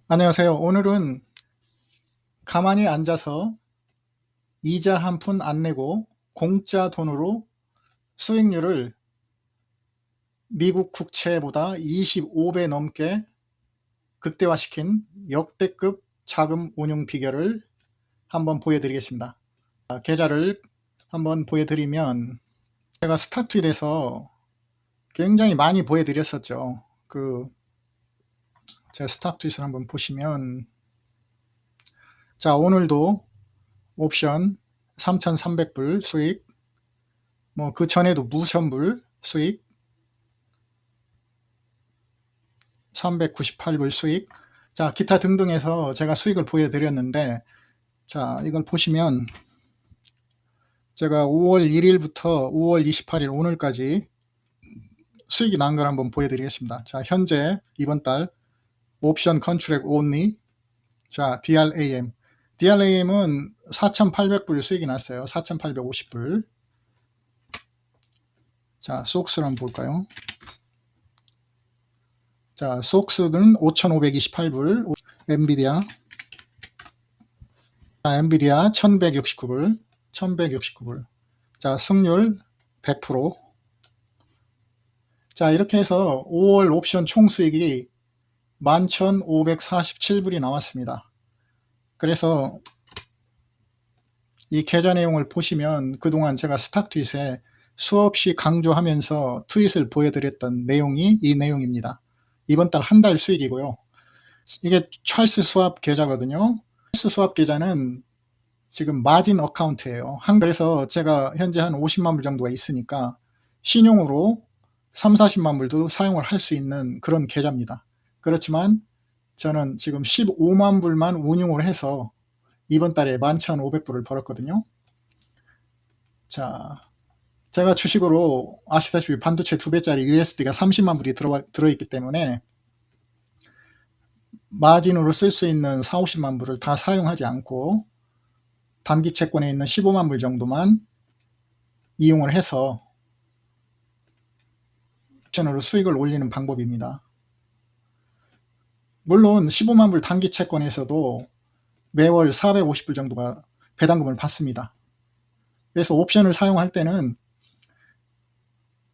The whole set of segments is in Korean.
안녕하세요. 오늘은 가만히 앉아서 이자 한 푼 안 내고 공짜 돈으로 수익률을 미국 국채보다 25배 넘게 극대화시킨 역대급 자금 운용 비결을 한번 보여드리겠습니다. 계좌를 한번 보여드리면, 제가 스타트잇에서 굉장히 많이 보여드렸었죠. 제가 스타트잇을 한번 보시면, 자, 오늘도 옵션 3,300불 수익, 그 전에도 무선불 수익 398불 수익, 자, 기타 등등 해서 제가 수익을 보여드렸는데, 자, 이걸 보시면 제가 5월 1일부터 5월 28일 오늘까지 수익이 난 걸 한번 보여드리겠습니다. 자, 현재 이번 달 옵션 컨트랙 온리, 자, DRAM은 4,800불 수익이 났어요. 4,850불. 자, 속스를 한번 볼까요? 자, 속스는 5,528불. 엔비디아 1169불. 자, 승률 100%. 자, 이렇게 해서 5월 옵션 총 수익이 11,547불이 나왔습니다. 그래서 이 계좌 내용을 보시면 그동안 제가 스탁트윗에 수없이 강조하면서 트윗을 보여드렸던 내용이 이 내용입니다. 이번 달 한 달 수익이고요. 이게 찰스 스왑 계좌거든요. 찰스 스왑 계좌는 지금 마진 어카운트예요. 그래서 제가 현재 한 50만 불 정도가 있으니까 신용으로 3, 40만 불도 사용을 할 수 있는 그런 계좌입니다. 그렇지만 저는 지금 15만 불만 운용을 해서 이번 달에 11,500불을 벌었거든요. 자, 제가 주식으로 아시다시피 반도체 2배짜리 USD가 30만 불이 들어있기 때문에 마진으로 쓸 수 있는 4, 50만 불을 다 사용하지 않고 단기 채권에 있는 15만 불 정도만 이용을 해서 옵션으로 수익을 올리는 방법입니다. 물론 15만 불 단기 채권에서도 매월 450불 정도가 배당금을 받습니다. 그래서 옵션을 사용할 때는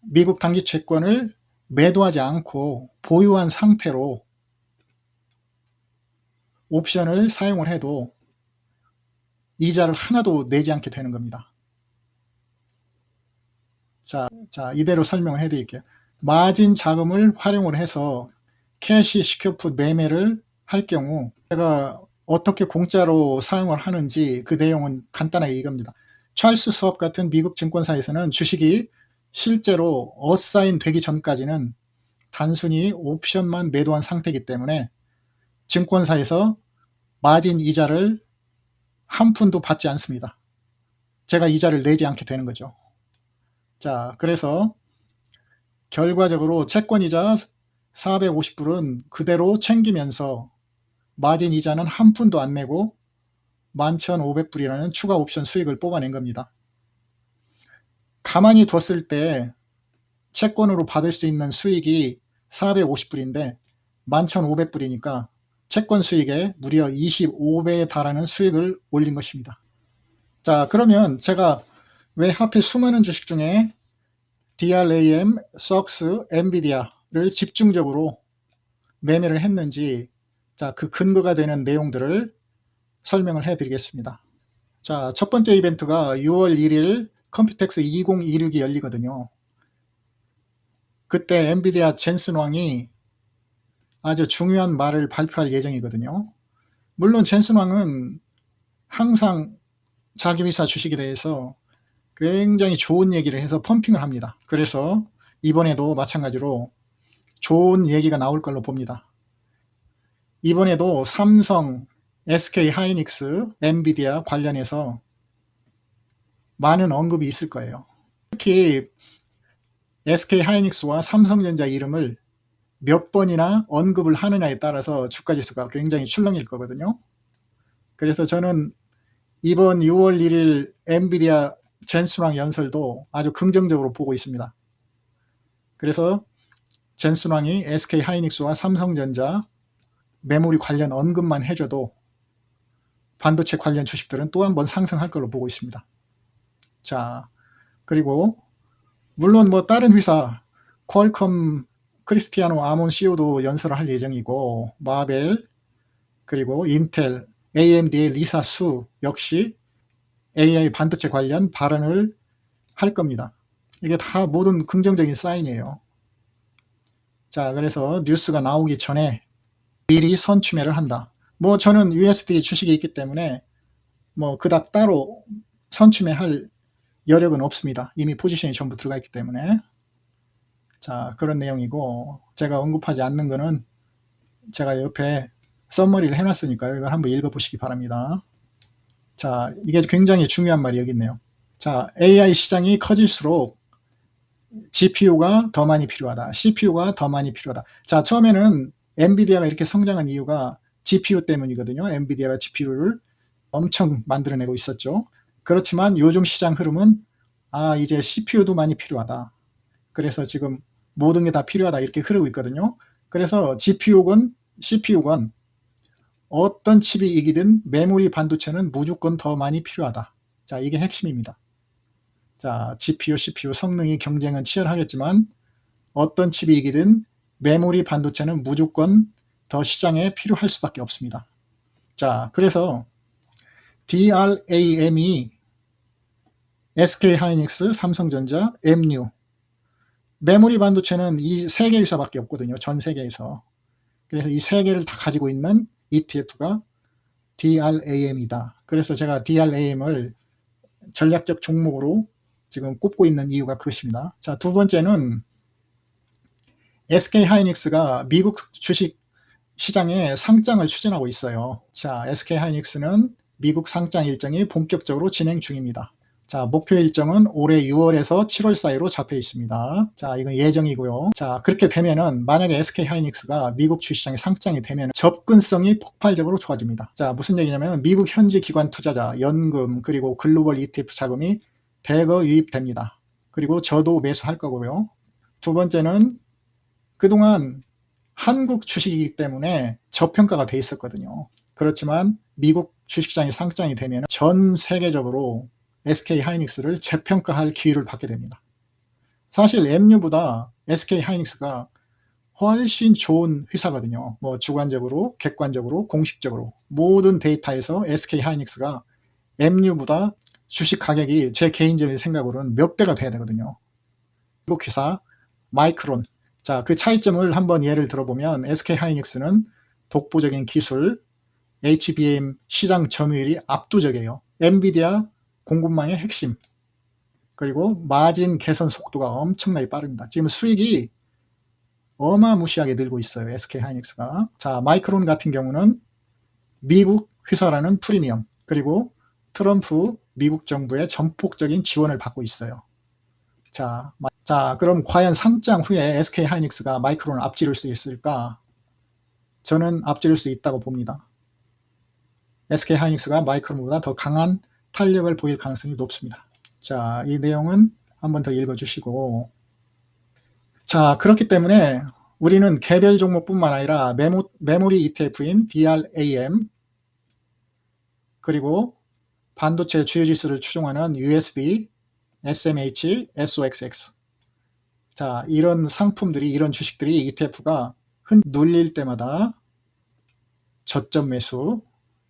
미국 단기 채권을 매도하지 않고 보유한 상태로 옵션을 사용을 해도 이자를 하나도 내지 않게 되는 겁니다. 자, 이대로 설명을 해드릴게요. 마진 자금을 활용을 해서 캐시 시큐풋 매매를 할 경우 제가 어떻게 공짜로 사용을 하는지 그 내용은 간단하게 이겁니다. 찰스 스왑 같은 미국 증권사에서는 주식이 실제로 어사인 되기 전까지는 단순히 옵션만 매도한 상태이기 때문에 증권사에서 마진 이자를 한 푼도 받지 않습니다. 제가 이자를 내지 않게 되는 거죠. 자, 그래서 결과적으로 채권이자 450불은 그대로 챙기면서 마진 이자는 한 푼도 안 내고 11,500불이라는 추가 옵션 수익을 뽑아낸 겁니다. 가만히 뒀을 때 채권으로 받을 수 있는 수익이 450불인데 11,500불이니까 채권 수익에 무려 25배에 달하는 수익을 올린 것입니다. 자, 그러면 제가 왜 하필 수많은 주식 중에 DRAM, SOX, 엔비디아를 집중적으로 매매를 했는지, 자, 그 근거가 되는 내용들을 설명을 해드리겠습니다. 자, 첫 번째 이벤트가 6월 1일 컴퓨텍스 2026이 열리거든요. 그때 엔비디아 젠슨 왕이 아주 중요한 말을 발표할 예정이거든요. 물론 젠슨 왕은 항상 자기 회사 주식에 대해서 굉장히 좋은 얘기를 해서 펌핑을 합니다. 그래서 이번에도 마찬가지로 좋은 얘기가 나올 걸로 봅니다. 이번에도 삼성, SK 하이닉스, 엔비디아 관련해서 많은 언급이 있을 거예요. 특히 SK 하이닉스와 삼성전자 이름을 몇 번이나 언급을 하느냐에 따라서 주가지수가 굉장히 출렁일 거거든요. 그래서 저는 이번 6월 1일 엔비디아 젠슨왕 연설도 아주 긍정적으로 보고 있습니다. 그래서 젠슨왕이 SK 하이닉스와 삼성전자 메모리 관련 언급만 해줘도 반도체 관련 주식들은 또 한 번 상승할 걸로 보고 있습니다. 자, 그리고 물론 뭐 다른 회사 퀄컴 크리스티아노 아몬 CEO도 연설을 할 예정이고, 마벨, 그리고 인텔, AMD의 리사 수 역시 AI 반도체 관련 발언을 할 겁니다. 이게 다 모든 긍정적인 사인이에요. 자, 그래서 뉴스가 나오기 전에 미리 선추매를 한다. 뭐 저는 USD 주식이 있기 때문에 뭐 그닥 따로 선추매할 여력은 없습니다. 이미 포지션이 전부 들어가 있기 때문에. 자, 그런 내용이고, 제가 언급하지 않는 거는 제가 옆에 서머리를 해놨으니까요. 이걸 한번 읽어보시기 바랍니다. 자, 이게 굉장히 중요한 말이 여기 있네요. 자, AI 시장이 커질수록 GPU가 더 많이 필요하다. CPU가 더 많이 필요하다. 자, 처음에는 엔비디아가 이렇게 성장한 이유가 GPU 때문이거든요. 엔비디아가 GPU를 엄청 만들어내고 있었죠. 그렇지만 요즘 시장 흐름은 이제 CPU도 많이 필요하다. 그래서 지금 모든 게 다 필요하다 이렇게 흐르고 있거든요. 그래서 GPU건 CPU건 어떤 칩이 이기든 메모리 반도체는 무조건 더 많이 필요하다. 자, 이게 핵심입니다. 자, GPU, CPU 성능이 경쟁은 치열하겠지만 어떤 칩이 이기든 메모리 반도체는 무조건 더 시장에 필요할 수밖에 없습니다. 자, 그래서 DRAM이 SK하이닉스, 삼성전자, MU 메모리 반도체는 이 세 개 회사밖에 없거든요. 전 세계에서. 그래서 이 세 개를 다 가지고 있는 ETF가 DRAM이다. 그래서 제가 DRAM을 전략적 종목으로 지금 꼽고 있는 이유가 그것입니다. 자, 두 번째는 SK하이닉스가 미국 주식 시장에 상장을 추진하고 있어요. 자, SK하이닉스는 미국 상장 일정이 본격적으로 진행 중입니다. 자, 목표 일정은 올해 6월에서 7월 사이로 잡혀 있습니다. 자, 이건 예정이고요. 자, 그렇게 되면은 만약에 SK하이닉스가 미국 주식시장에 상장이 되면 접근성이 폭발적으로 좋아집니다. 자, 무슨 얘기냐면 미국 현지 기관 투자자, 연금, 그리고 글로벌 ETF 자금이 대거 유입됩니다. 그리고 저도 매수할 거고요. 두 번째는 그동안 한국 주식이기 때문에 저평가가 돼 있었거든요. 그렇지만 미국 주식시장이 상장이 되면 전 세계적으로 SK하이닉스를 재평가할 기회를 받게 됩니다. 사실 MU보다 SK하이닉스가 훨씬 좋은 회사거든요. 뭐 주관적으로, 객관적으로, 공식적으로 모든 데이터에서 SK하이닉스가 MU보다 주식 가격이 제 개인적인 생각으로는 몇 배가 돼야 되거든요. 미국 회사 마이크론. 자, 그 차이점을 한번 예를 들어보면 SK하이닉스는 독보적인 기술, HBM 시장 점유율이 압도적이에요. 엔비디아 공급망의 핵심, 그리고 마진 개선 속도가 엄청나게 빠릅니다. 지금 수익이 어마무시하게 늘고 있어요. SK하이닉스가. 자, 마이크론 같은 경우는 미국 회사라는 프리미엄, 그리고 트럼프 미국 정부의 전폭적인 지원을 받고 있어요. 자, 그럼 과연 상장 후에 SK하이닉스가 마이크론을 앞지를 수 있을까? 저는 앞지를 수 있다고 봅니다. SK하이닉스가 마이크론보다 더 강한 탄력을 보일 가능성이 높습니다. 자, 이 내용은 한번 더 읽어주시고, 자, 그렇기 때문에 우리는 개별 종목뿐만 아니라 메모리 ETF인 DRAM, 그리고 반도체 주요 지수를 추종하는 USD, SMH, SOXX, 자, 이런 상품들이, 이런 주식들이 ETF가 눌릴 때마다 저점 매수.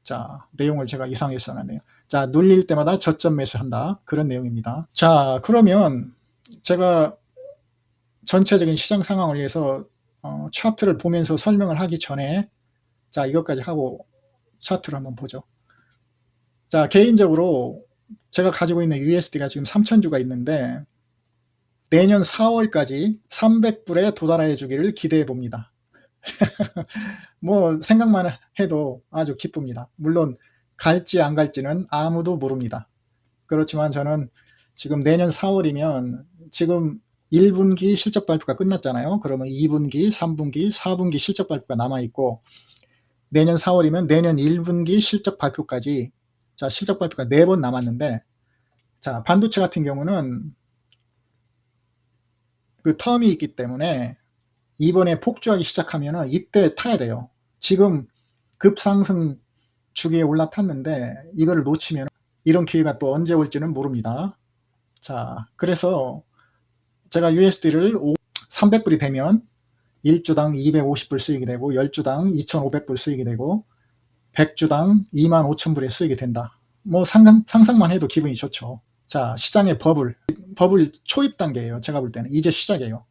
자, 내용을 제가 이상하게 써놨네요. 자, 눌릴 때마다 저점 매수한다. 그런 내용입니다. 자, 그러면 제가 전체적인 시장 상황을 위해서 차트를 보면서 설명을 하기 전에, 자, 이것까지 하고 차트를 한번 보죠. 자, 개인적으로 제가 가지고 있는 USD가 지금 3,000주가 있는데 내년 4월까지 300불에 도달해 주기를 기대해 봅니다. 뭐 생각만 해도 아주 기쁩니다. 물론 갈지 안 갈지는 아무도 모릅니다. 그렇지만 저는 지금 내년 4월이면 지금 1분기 실적 발표가 끝났잖아요. 그러면 2분기, 3분기, 4분기 실적 발표가 남아있고, 내년 4월이면 내년 1분기 실적 발표까지, 자, 실적 발표가 4번 남았는데, 자, 반도체 같은 경우는 그 텀이 있기 때문에 이번에 폭주하기 시작하면 이때 타야 돼요. 지금 급상승 주기에 올라탔는데 이거를 놓치면 이런 기회가 또 언제 올지는 모릅니다. 자, 그래서 제가 USD를 300불이 되면 1주당 250불 수익이 되고 10주당 2,500불 수익이 되고 100주당 25,000불의 수익이 된다. 뭐 상상만 해도 기분이 좋죠. 자, 시장의 버블 초입 단계예요. 제가 볼 때는 이제 시작이에요.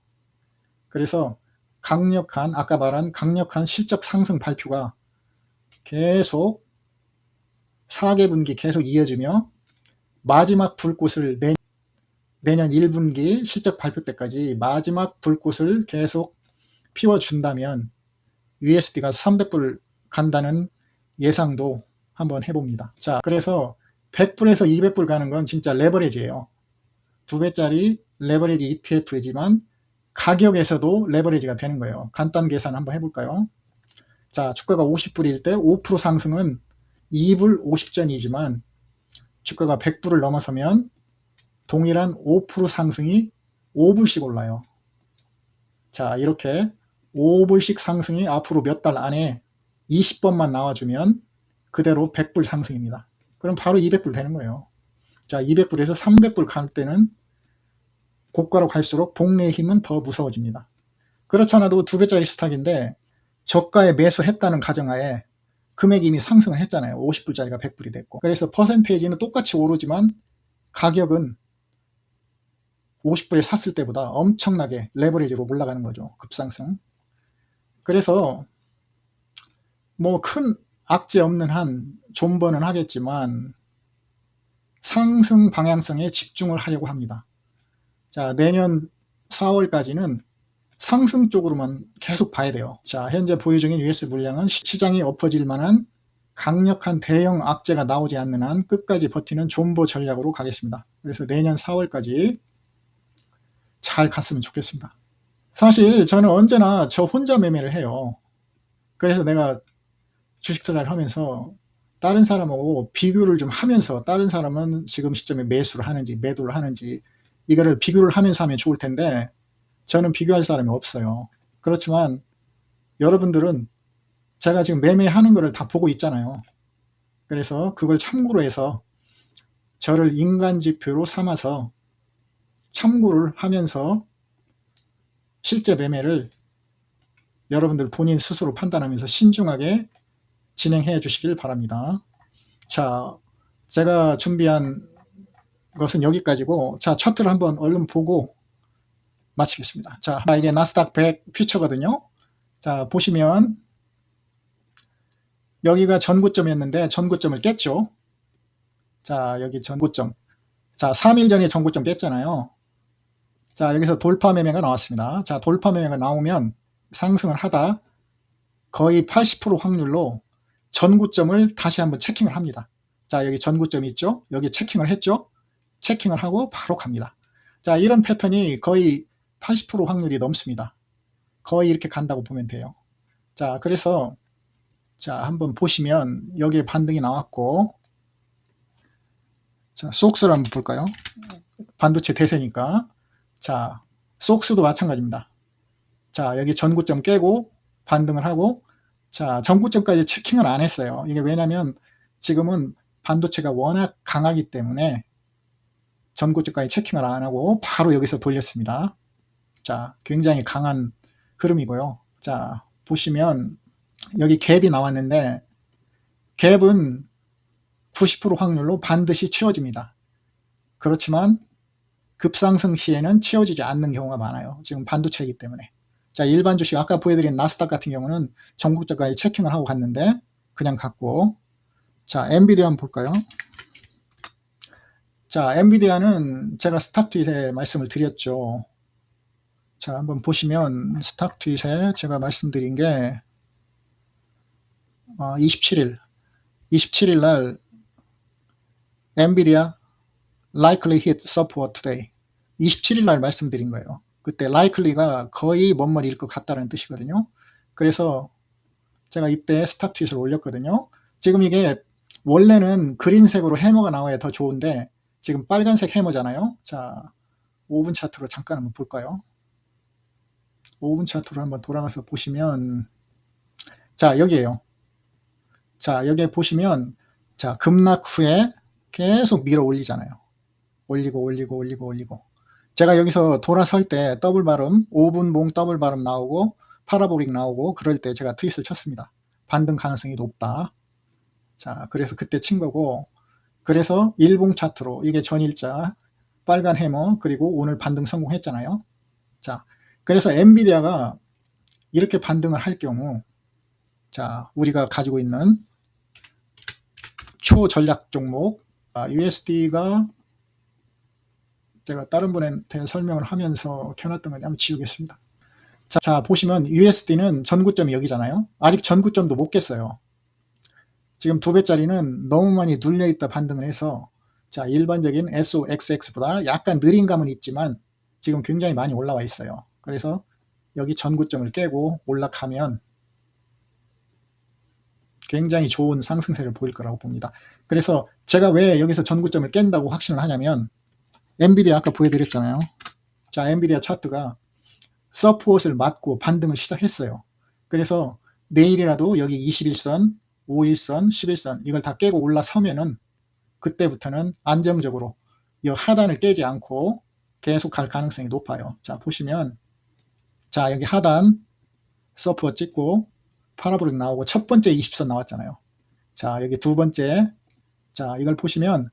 그래서 아까 말한 강력한 실적 상승 발표가 계속 4개분기 계속 이어지며 마지막 불꽃을 내년 1분기 실적 발표 때까지 마지막 불꽃을 계속 피워준다면 USD가 300불 간다는 예상도 한번 해봅니다. 자, 그래서 100불에서 200불 가는 건 진짜 레버리지예요. 2배짜리 레버리지 ETF이지만 가격에서도 레버리지가 되는 거예요. 간단 계산 한번 해볼까요? 자, 주가가 50불일 때 5% 상승은 2불 50전이지만 주가가 100불을 넘어서면 동일한 5% 상승이 5불씩 올라요. 자, 이렇게 5불씩 상승이 앞으로 몇 달 안에 20번만 나와주면 그대로 100불 상승입니다. 그럼 바로 200불 되는 거예요. 자, 200불에서 300불 갈 때는 고가로 갈수록 복리의 힘은 더 무서워집니다. 그렇지 않아도 2배짜리 스탁인데 저가에 매수했다는 가정하에 금액이 이미 상승을 했잖아요. 50불짜리가 100불이 됐고. 그래서 퍼센테이지는 똑같이 오르지만 가격은 50불에 샀을 때보다 엄청나게 레버리지로 올라가는 거죠. 급상승. 그래서 뭐 큰 악재 없는 한 존버는 하겠지만 상승 방향성에 집중을 하려고 합니다. 자, 내년 4월까지는 상승 쪽으로만 계속 봐야 돼요. 자, 현재 보유 중인 US 물량은 시장이 엎어질 만한 강력한 대형 악재가 나오지 않는 한 끝까지 버티는 존버 전략으로 가겠습니다. 그래서 내년 4월까지 잘 갔으면 좋겠습니다. 사실 저는 언제나 저 혼자 매매를 해요. 그래서 내가 주식 투자를 하면서 다른 사람하고 비교를 좀 하면서 다른 사람은 지금 시점에 매수를 하는지 매도를 하는지 이거를 비교를 하면서 하면 좋을 텐데 저는 비교할 사람이 없어요. 그렇지만 여러분들은 제가 지금 매매하는 거를 다 보고 있잖아요. 그래서 그걸 참고로 해서 저를 인간지표로 삼아서 참고를 하면서 실제 매매를 여러분들 본인 스스로 판단하면서 신중하게 진행해 주시길 바랍니다. 자, 제가 준비한 것은 여기까지고, 자, 차트를 한번 얼른 보고 마치겠습니다. 자, 이게 나스닥 100 퓨처거든요. 자, 보시면 여기가 전고점이었는데 전고점을 깼죠. 자, 여기 전고점. 자, 3일 전에 전고점 깼잖아요. 자, 여기서 돌파 매매가 나왔습니다. 자, 돌파 매매가 나오면 상승을 하다 거의 80% 확률로 전고점을 다시 한번 체킹을 합니다. 자, 여기 전고점이 있죠. 여기 체킹을 했죠. 체킹을 하고 바로 갑니다. 자, 이런 패턴이 거의 80% 확률이 넘습니다. 거의 이렇게 간다고 보면 돼요. 자, 그래서 자, 한번 보시면 여기에 반등이 나왔고, 자, 속스를 한번 볼까요? 반도체 대세니까. 자, 속스도 마찬가지입니다. 자, 여기 전고점 깨고 반등을 하고, 자, 전고점까지 체킹을 안 했어요. 이게 왜냐면 지금은 반도체가 워낙 강하기 때문에 전고점까지 체킹을 안 하고 바로 여기서 돌렸습니다. 자, 굉장히 강한 흐름이고요. 자, 보시면 여기 갭이 나왔는데 갭은 90% 확률로 반드시 채워집니다. 그렇지만 급상승 시에는 채워지지 않는 경우가 많아요. 지금 반도체이기 때문에. 자, 일반 주식 아까 보여드린 나스닥 같은 경우는 전고점까지 체킹을 하고 갔는데 그냥 갔고, 자, 엔비디아 한번 볼까요? 자, 엔비디아는 제가 스탁트윗에 말씀을 드렸죠. 자, 한번 보시면 스탁트윗에 제가 말씀드린 게 27일 날 엔비디아 likely hit support today 27일 날 말씀드린 거예요. 그때 likely가 거의 뭐뭐일 것 같다는 뜻이거든요. 그래서 제가 이때 스탁트윗을 올렸거든요. 지금 이게 원래는 그린색으로 해머가 나와야 더 좋은데 지금 빨간색 해머잖아요. 자, 5분 차트로 잠깐 한번 볼까요? 5분 차트로 한번 돌아가서 보시면 자, 여기에요. 자, 여기에 보시면 자, 급락 후에 계속 밀어 올리잖아요. 올리고 올리고 올리고 올리고. 제가 여기서 돌아설 때 더블 바름, 5분 봉 더블 바름 나오고 파라보릭 나오고 그럴 때 제가 트윗을 쳤습니다. 반등 가능성이 높다. 자, 그래서 그때 친 거고, 그래서 일봉 차트로 이게 전일자 빨간 해머 그리고 오늘 반등 성공했잖아요. 자, 그래서 엔비디아가 이렇게 반등을 할 경우, 자, 우리가 가지고 있는 초전략 종목 USD가 제가 다른 분한테 설명을 하면서 켜놨던 건데 한번 지우겠습니다. 자, 보시면 USD는 전구점이 여기잖아요. 아직 전구점도 못 깼어요. 지금 2배짜리는 너무 많이 눌려있다 반등을 해서, 자, 일반적인 SOXX보다 약간 느린 감은 있지만 지금 굉장히 많이 올라와 있어요. 그래서 여기 전구점을 깨고 올라가면 굉장히 좋은 상승세를 보일 거라고 봅니다. 그래서 제가 왜 여기서 전구점을 깬다고 확신을 하냐면, 엔비디아 아까 보여드렸잖아요. 자, 엔비디아 차트가 서포트를 맞고 반등을 시작했어요. 그래서 내일이라도 여기 21선, 5일선, 11선 이걸 다 깨고 올라서면은 그때부터는 안정적으로 이 하단을 깨지 않고 계속 갈 가능성이 높아요. 자, 보시면 자, 여기 하단 서포트 찍고 파라보릭 나오고 첫 번째 20선 나왔잖아요. 자, 여기 두 번째, 자, 이걸 보시면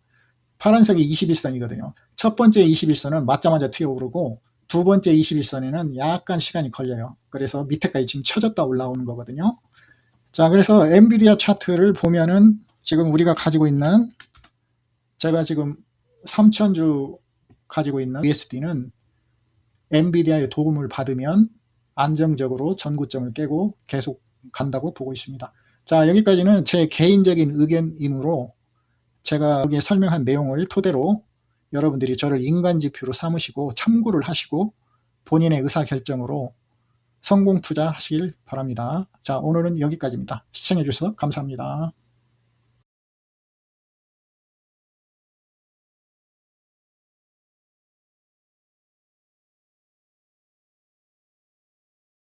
파란색이 21선이거든요. 첫 번째 21선은 맞자마자 튀어오르고 두 번째 21선에는 약간 시간이 걸려요. 그래서 밑에까지 지금 쳐졌다 올라오는 거거든요. 자, 그래서 엔비디아 차트를 보면은 지금 우리가 가지고 있는, 제가 지금 3000주 가지고 있는 USD는 엔비디아의 도움을 받으면 안정적으로 전고점을 깨고 계속 간다고 보고 있습니다. 자, 여기까지는 제 개인적인 의견이므로 제가 여기에 설명한 내용을 토대로 여러분들이 저를 인간지표로 삼으시고 참고를 하시고 본인의 의사결정으로 성공 투자하시길 바랍니다. 자, 오늘은 여기까지입니다. 시청해 주셔서 감사합니다.